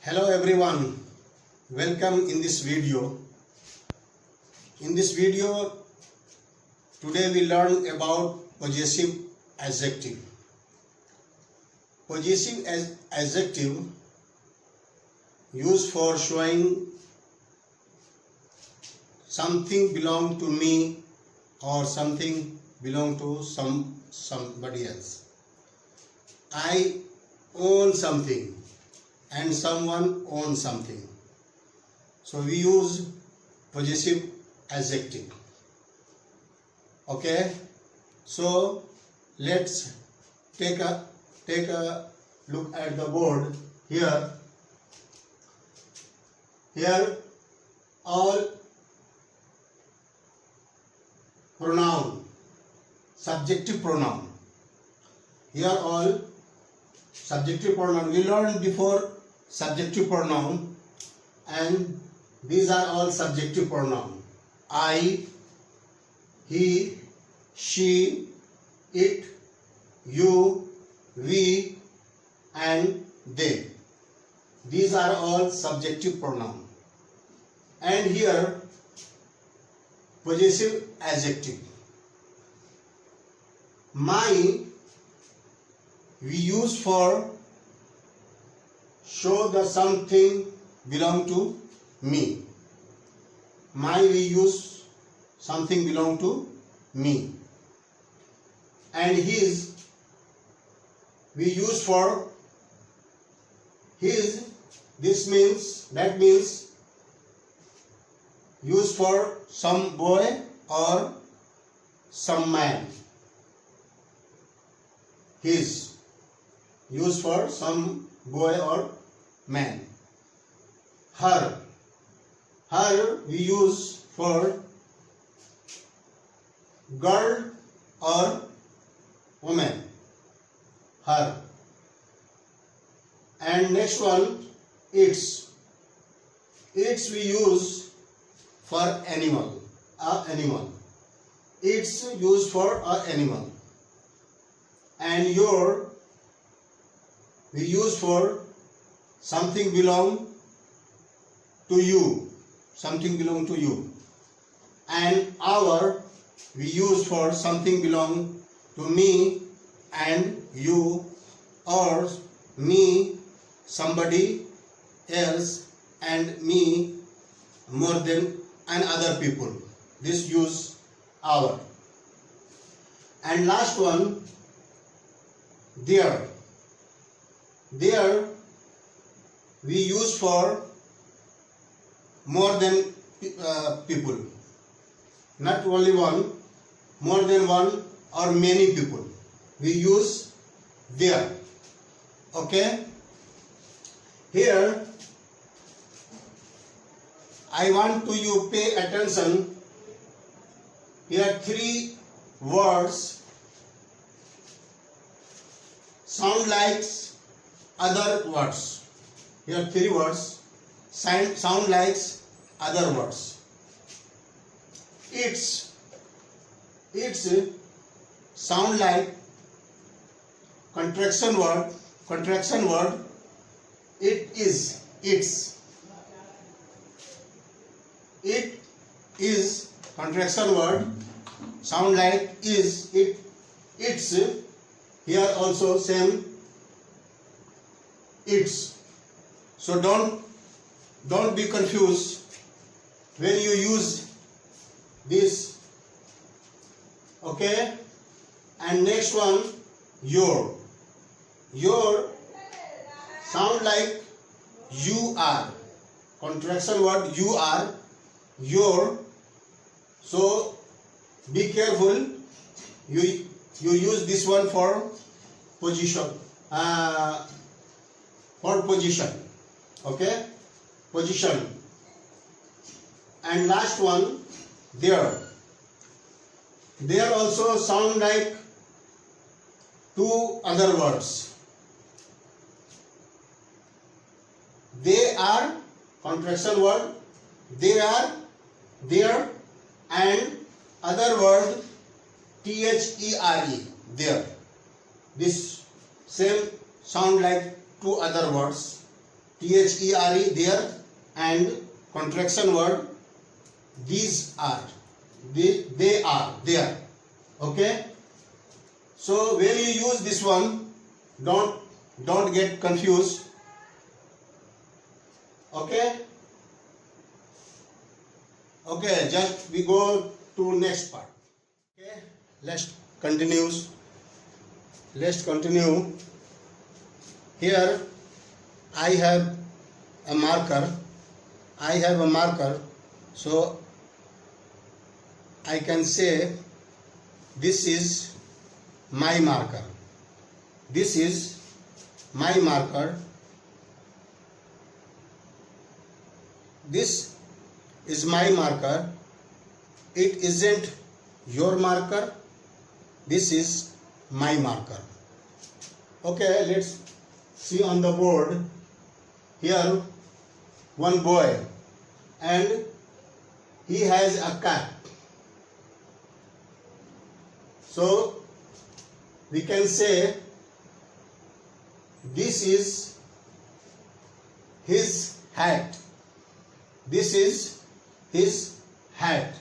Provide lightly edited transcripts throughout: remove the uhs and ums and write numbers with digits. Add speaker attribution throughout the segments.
Speaker 1: Hello everyone, welcome in this video. In this video, today we learn about possessive adjective. Possessive adjective used for showing something belong to me or something belong to somebody else. I own something and someone owns something. So we use possessive adjective. Okay, so let's take a look at the board here. Here all pronoun, subjective pronoun. Here all subjective pronoun. We learned before subjective pronoun, and these are all subjective pronoun. I, he, she, it, you, we, and they. These are all subjective pronoun. And here possessive adjective. My we use for show the something belong to me. My we use something belong to me. And his we use for his. That means use for some boy or some man. His use for some boy or man. Her we use for girl or woman. Her. And next one, its we use for animal. Animal. It's used for a animal. And your we use for something belong to you. Something belong to you. And our we use for something belong to me and you, or me, somebody else, and me, more than, and other people. This use our. And last one, their. There we use for more than people, not only one, more than one or many people. We use there. Okay. Here I want to you pay attention. Here three words sound like other words. Here three words sound like other words. It's sound like contraction word. It is, its. It is contraction word, sound like is, it, its. Here also same, its. So don't be confused when you use this. Okay. And next one, your sound like you are, contraction word you are, your. So be careful, you use this one for position, okay, position. And last one, there also sound like two other words. They are, contraction word, they are, there, and other word THERE, there. This same sound like two other words. THERE there, and contraction word these are, they are there. Okay, so when you use this one, don't get confused. Okay, just we go to next part. Okay, let's continue. Here I have a marker, so I can say this is my marker. This is my marker. This is my marker. It isn't your marker. This is my marker. Okay, let's see on the board. Here one boy, and he has a cap. So we can say this is his hat. This is his hat.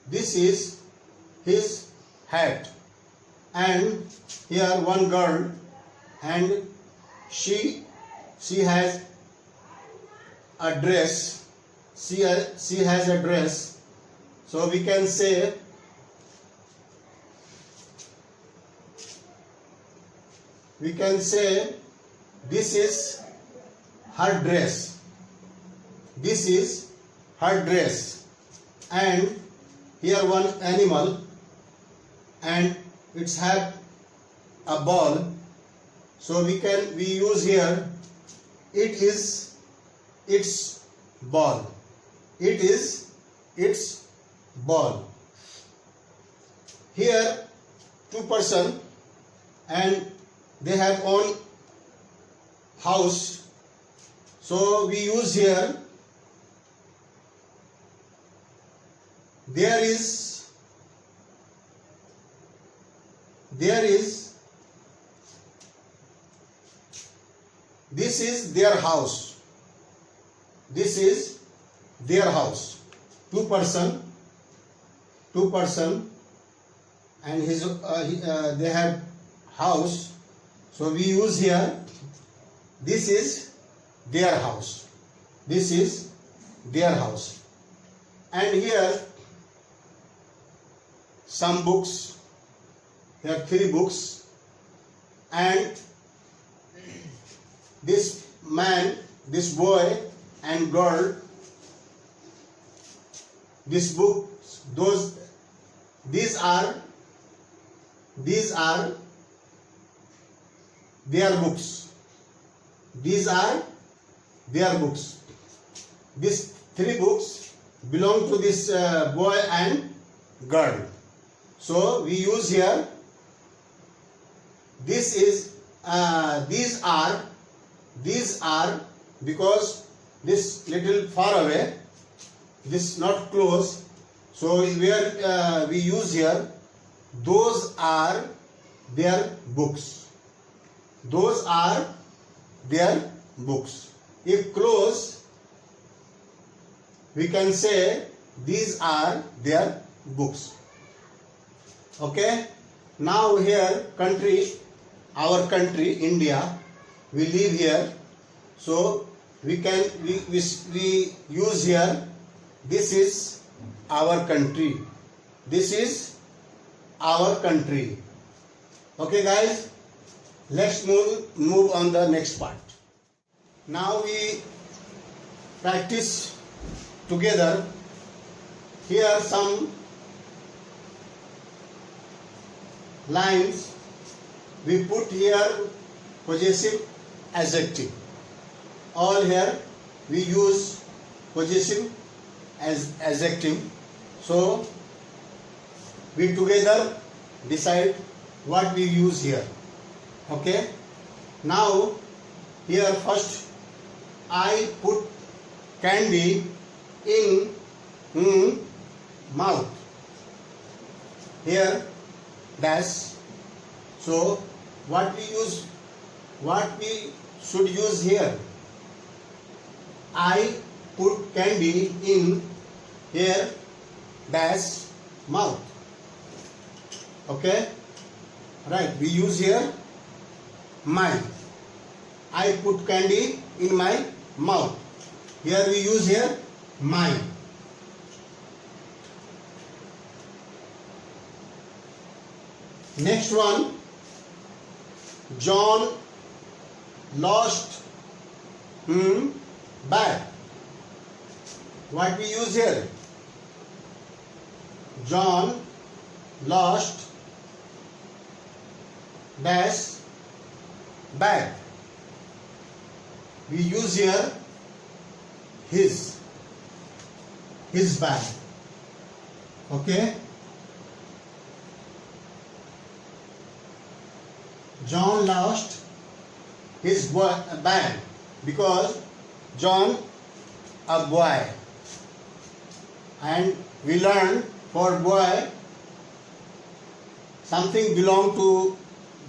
Speaker 1: This is his hat. And here one girl, and she has a dress. She has a dress. So we can say this is her dress. This is her dress. And here one animal, and it's have a ball. So we use here, it is its ball. It is its ball. Here two person, and they have own house. So we use here, there is this is their house. This is their house. Two person, and they have house. So we use here, this is their house. This is their house. And here some books. There are 3 books, and this man, this boy and girl, this book, these are their books. These are their books. These 3 books belong to this boy and girl. So we use here, this is these are, because this little far away, this not close. So where we use here, those are their books. Those are their books. If close, we can say these are their books. Okay. Now here country, our country India, we live here. So we use here, this is our country. This is our country. Okay guys, let's move on the next part. Now we practice together. Here some lines. We put here possessive adjective. All here we use possessive as adjective. So we together decide what we use here. Okay. Now here first I put candy in mouth. Here dash. So what we should use here? I put candy in her dash mouth. Okay, right, we use here my. I put candy in my mouth. Here we use here my. Next one, John lost bag. What we use here? John lost dash bag. We use here his bag. Okay, John lost his bag because John a boy, and we learn for boy something belong to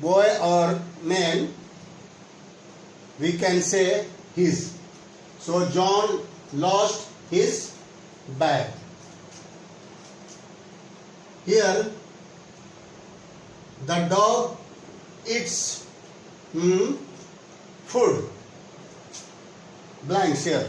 Speaker 1: boy or man, we can say his. So John lost his bag. Here the dog eats food. Blanks here.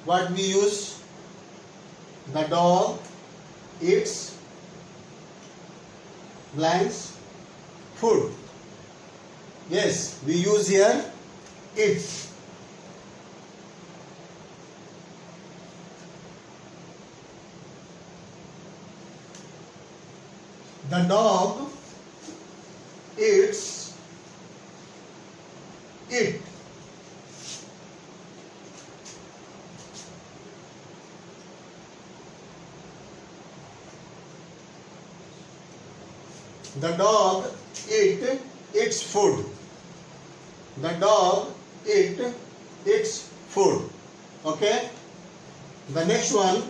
Speaker 1: What we use? The dog eats blanks food. Yes, we use here eats. The dog eats it. The dog eats food. The dog eats food. Okay. The next one,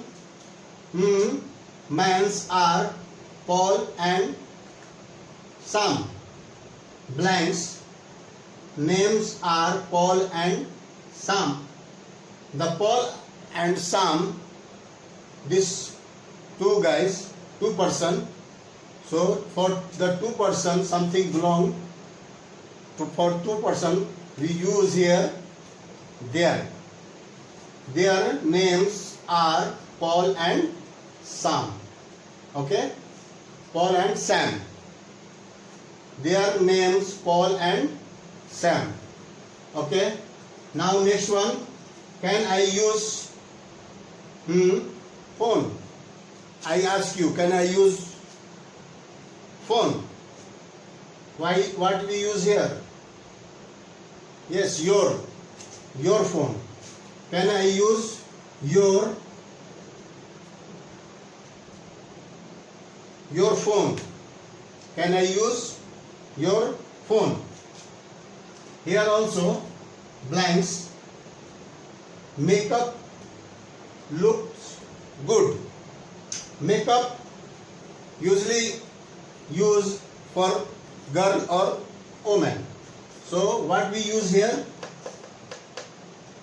Speaker 1: mans are Paul and Sam. Blanks. Names are Paul and Sam. The Paul and Sam, these two guys, two person. So for the two person, something belong to, for two person, we use here their. Their names are Paul and Sam. Okay, Paul and Sam. Their names Paul and Sam. Okay. Now next one. Can I use phone? I ask you, can I use phone? Why? What we use here? Yes, your phone. Can I use your phone? Can I use your phone? Here also blanks. Makeup looks good. Makeup usually used for girl or woman. So what we use here?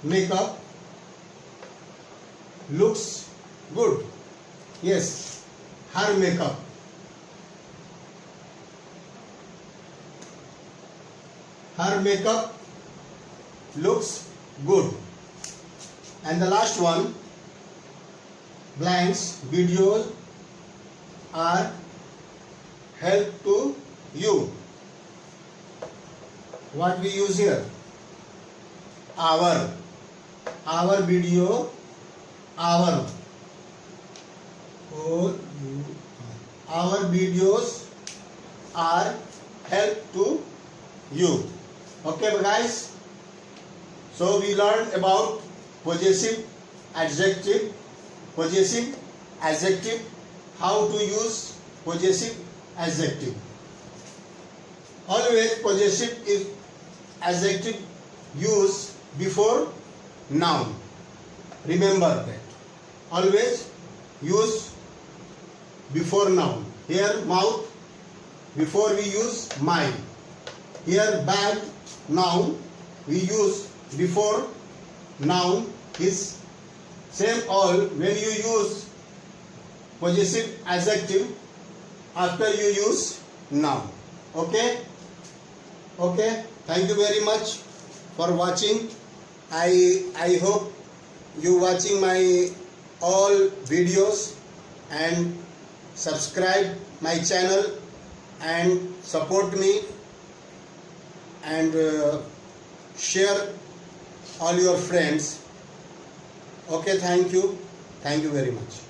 Speaker 1: Makeup looks good. Yes, her makeup. Her makeup looks good. And the last one, blanks, videos are help to you. What we use here? Our video, our videos are help to you. Okay guys, so we learned about possessive adjective, how to use possessive adjective. Always possessive is adjective used before noun. Remember that. Always use before noun. Here mouth, before we use my. Here bag, noun, we use before noun is same all when you use possessive adjective after you use noun. Okay? Okay. Thank you very much for watching. I hope you watching my all videos and subscribe my channel and support me and share all your friends. Okay, thank you very much.